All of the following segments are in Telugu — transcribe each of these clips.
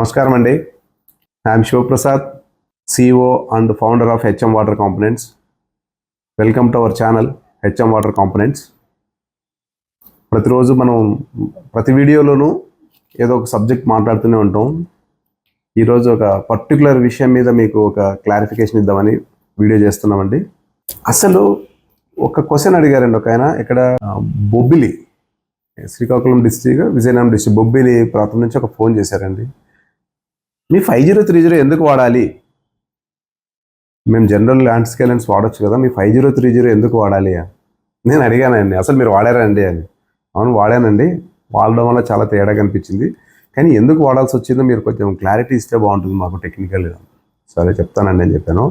నమస్కారం అండి. I'm Shivaprasad, CEO and founder of HM water components. Welcome to our channel HM water components. ప్రతిరోజు మనం ప్రతి వీడియోలోనూ ఏదో ఒక సబ్జెక్ట్ మాట్లాడుతూనే ఉంటాం. ఈరోజు ఒక పర్టికులర్ విషయం మీద మీకు ఒక క్లారిఫికేషన్ ఇద్దామని వీడియో చేస్తున్నామండి. అసలు ఒక క్వశ్చన్ అడిగారండి ఒక ఆయన, ఇక్కడ బొబ్బిలి, శ్రీకాకుళం డిస్ట్రిక్ట్, విజయనగరం డిస్ట్రిక్ట్ బొబ్బిలి ప్రాంతం నుంచి ఒక ఫోన్ చేశారండి. మీ 5030 ఎందుకు వాడాలి? మేము జనరల్ ల్యాండ్ స్కేలెన్స్ వాడచ్చు కదా, మీ 5030 ఎందుకు వాడాలి అని నేను అడిగానండి. అసలు మీరు వాడారా అండి అని. అవును వాడానండి, వాడడం వల్ల చాలా తేడా కనిపించింది, కానీ ఎందుకు వాడాల్సి వచ్చిందో మీరు కొంచెం క్లారిటీ ఇస్తే బాగుంటుంది మాకు టెక్నికల్గా. సరే చెప్తానండి అని చెప్పాను,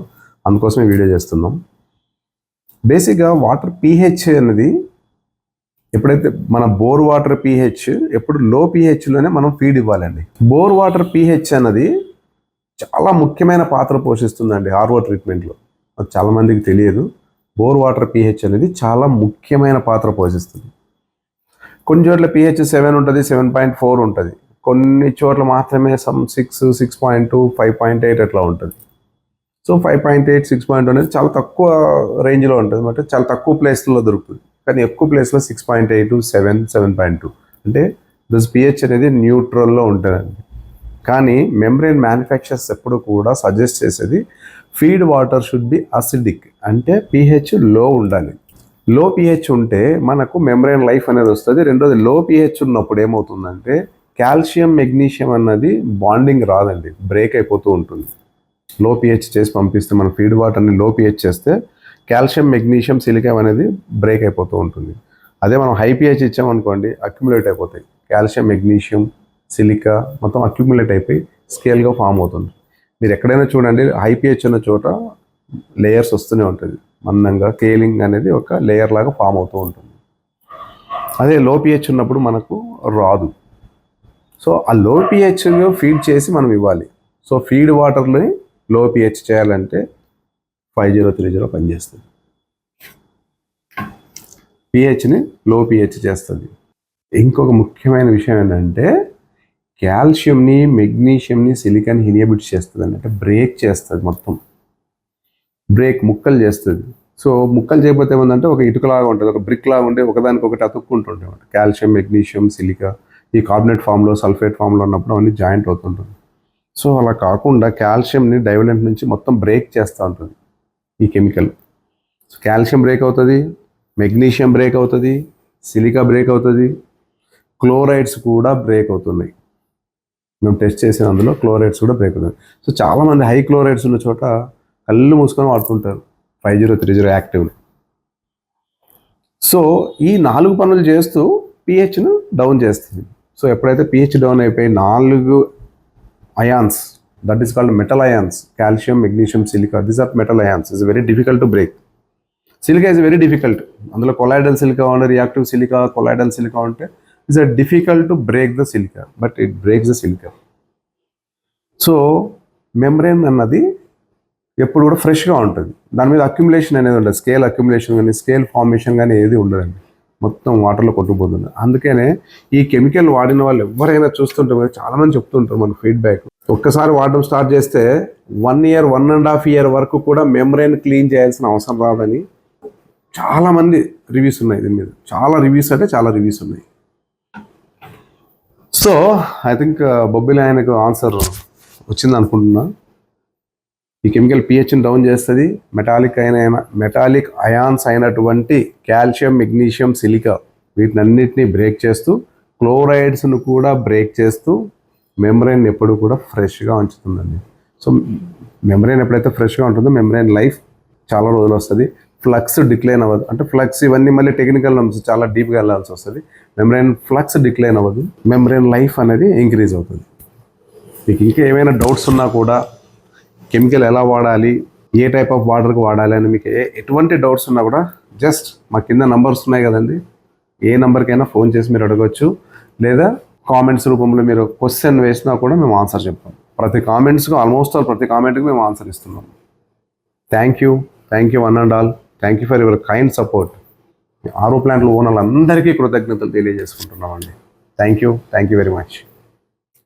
అందుకోసమే వీడియో చేస్తున్నాం. బేసిక్గా వాటర్ pH అనేది ఎప్పుడైతే మన బోర్ వాటర్ pH ఎప్పుడు లో pHలోనే మనం ఫీడ్ ఇవ్వాలండి. బోర్ వాటర్ pH అన్నది చాలా ముఖ్యమైన పాత్ర పోషిస్తుందండి RO ట్రీట్మెంట్లో. అది చాలామందికి తెలియదు. బోర్ వాటర్ pH అనేది చాలా ముఖ్యమైన పాత్ర పోషిస్తుంది. కొన్ని చోట్ల pH 7 ఉంటుంది, 7.4 ఉంటుంది, కొన్ని చోట్ల మాత్రమే 6, 6.2, 5.8 అట్లా ఉంటుంది. సో 5.8, 6.2 అనేది చాలా తక్కువ రేంజ్లో ఉంటుంది, అంటే చాలా తక్కువ ప్లేస్లో దొరుకుతుంది. కానీ ఎక్కువ ప్లేస్లో 6.8, 7, 7.2 అంటే దిస్ pH అనేది న్యూట్రల్లో ఉంటుందండి. కానీ మెంబ్రెయిన్ మ్యానుఫ్యాక్చరర్స్ ఎప్పుడు కూడా సజెస్ట్ చేసేది feed water should be acidic, అంటే pH లో ఉండాలి. లో pH ఉంటే మనకు మెంబ్రెయిన్ లైఫ్ అనేది వస్తుంది. రెండోది, లో pH ఉన్నప్పుడు ఏమవుతుందంటే కాల్షియం మెగ్నీషియం అన్నది బాండింగ్ రాదండి, బ్రేక్ అయిపోతూ ఉంటుంది. లో pH చేసి పంపిస్తే మన ఫీడ్ వాటర్ని లో pH చేస్తే కాల్షియం మెగ్నీషియం సిలికా అనేది బ్రేక్ అయిపోతూ ఉంటుంది. అదే మనం హై pH ఇచ్చామనుకోండి, అక్యుములేట్ అయిపోతాయి. కాల్షియం మెగ్నీషియం సిలికా మొత్తం అక్యుములేట్ అయిపోయి స్కేల్గా ఫామ్ అవుతుంది. మీరు ఎక్కడైనా చూడండి, హై pH ఉన్న చోట లేయర్స్ వస్తూనే ఉంటుంది, మందంగా కేలింగ్ అనేది ఒక లేయర్ లాగా ఫామ్ అవుతూ ఉంటుంది. అదే లో pH ఉన్నప్పుడు మనకు రాదు. సో ఆ లో pH ఫీడ్ చేసి మనం ఇవ్వాలి. సో ఫీడ్ వాటర్ని లో pH చేయాలంటే 5030 పనిచేస్తుంది. pHని లో pH చేస్తుంది. ఇంకొక ముఖ్యమైన విషయం ఏంటంటే కాల్షియంని, మెగ్నీషియంని, సిలికాని ఇన్హిబిట్ చేస్తుంది, అంటే బ్రేక్ చేస్తుంది, మొత్తం బ్రేక్ ముక్కలు చేస్తుంది. సో ముక్కలు చేయకపోతే ఏమందంటే ఒక ఇటుకలాగా ఉంటుంది, ఒక బ్రిక్ లాగా ఉంటే ఒకదానికొకటి అతుక్కుంటుంటాయి. కాల్షియం, మెగ్నీషియం, సిలికా ఈ కార్బోనేట్ ఫామ్లో, సల్ఫేట్ ఫామ్లో ఉన్నప్పుడు అవన్నీ జాయింట్ అవుతుంటుంది. సో అలా కాకుండా కాల్షియంని డైవలెంట్ నుంచి మొత్తం బ్రేక్ చేస్తూ ఉంటుంది ఈ కెమికల్. కాల్షియం బ్రేక్ అవుతుంది, మెగ్నీషియం బ్రేక్ అవుతుంది, సిలికా బ్రేక్ అవుతుంది, క్లోరైడ్స్ కూడా బ్రేక్ అవుతున్నాయి. మేము టెస్ట్ చేసిన అందులో క్లోరైడ్స్ కూడా బ్రేక్ అవుతుంది. సో చాలామంది హై క్లోరైడ్స్ ఉన్న చోట కళ్ళు మూసుకొని వాడుతుంటారు 5030 యాక్టివ్ని. సో ఈ 4 పనులు చేస్తూ pHను డౌన్ చేస్తుంది. సో ఎప్పుడైతే pH డౌన్ అయిపోయి 4 ions, that is called metal ions, calcium, magnesium, silica, these are metal ions, is very difficult to break. Silica is very difficult, అందులో colloidal silica ఉంటే, reactive silica, colloidal silica ఉంటే is a difficult to break the silica, but it breaks the silica. So membrane అన్నది ఎప్పుడు కూడా ఫ్రెష్గా ఉంటుంది, దాని మీద అక్యుములేషన్ అనేది ఉండదు, స్కేల్ అక్యుములేషన్ కానీ స్కేల్ ఫార్మేషన్ కానీ ఏది ఉండదండి, మొత్తం వాటర్లో కొట్టుకుపోతుంది. అందుకనే ఈ కెమికల్ వాడిన వాళ్ళు ఎవరైనా చూస్తుంటారు, చాలామంది చెప్తుంటారు మన ఫీడ్బ్యాక్, ఒక్కసారి వాడడం స్టార్ట్ చేస్తే 1 year, 1.5 year వరకు కూడా మెంబ్రెయిన్ క్లీన్ చేయాల్సిన అవసరం రాదని చాలామంది రివ్యూస్ ఉన్నాయి దీని మీద. చాలా రివ్యూస్ అంటే చాలా రివ్యూస్ ఉన్నాయి. సో ఐ థింక్ బొబ్బిలి ఆయనకు ఆన్సర్ వచ్చింది అనుకుంటున్నా. ఈ కెమికల్ pHని డౌన్ చేస్తుంది. మెటాలిక్ అయాన్స్ అయినటువంటి కాల్షియం, మెగ్నీషియం, సిలికా వీటినన్నిటినీ బ్రేక్ చేస్తూ, క్లోరైడ్స్ను కూడా బ్రేక్ చేస్తూ మెంబ్రెయిన్ ఎప్పుడు కూడా ఫ్రెష్గా ఉంచుతుందండి. సో మెంబ్రెయిన్ ఎప్పుడైతే ఫ్రెష్గా ఉంటుందో మెంబ్రెయిన్ లైఫ్ చాలా రోజులు వస్తుంది. ఫ్లక్స్ డిక్లైన్ అవ్వదు, అంటే ఫ్లక్స్ ఇవన్నీ మళ్ళీ టెక్నికల్ నమ్స్ చాలా డీప్గా వెళ్ళాల్సి వస్తుంది. మెంబ్రెయిన్ ఫ్లక్స్ డిక్లైన్ అవ్వదు, మెంబ్రెయిన్ లైఫ్ అనేది ఇంక్రీజ్ అవుతుంది. మీకు ఇంకా ఏమైనా డౌట్స్ ఉన్నా కూడా, కెమికల్ ఎలా వాడాలి, ఏ టైప్ ఆఫ్ వాటర్కి వాడాలి అని మీకు ఎటువంటి డౌట్స్ ఉన్నా కూడా జస్ట్ మా కింద నంబర్స్ ఉన్నాయి కదండి, ఏ నెంబర్కైనా ఫోన్ చేసి మీరు అడగవచ్చు, లేదా కామెంట్స్ రూపంలో మీరు క్వశ్చన్ వేసినా కూడా మేము ఆన్సర్ చెప్తాం. ఆల్మోస్ట్ ప్రతి కామెంట్కి మేము ఆన్సర్ ఇస్తున్నాం. Thank you one and all. Thank you for your kind support. RO ప్లాంట్లో ఓనర్లు అందరికీ కృతజ్ఞతలు తెలియజేసుకుంటున్నామండి. Thank you very much.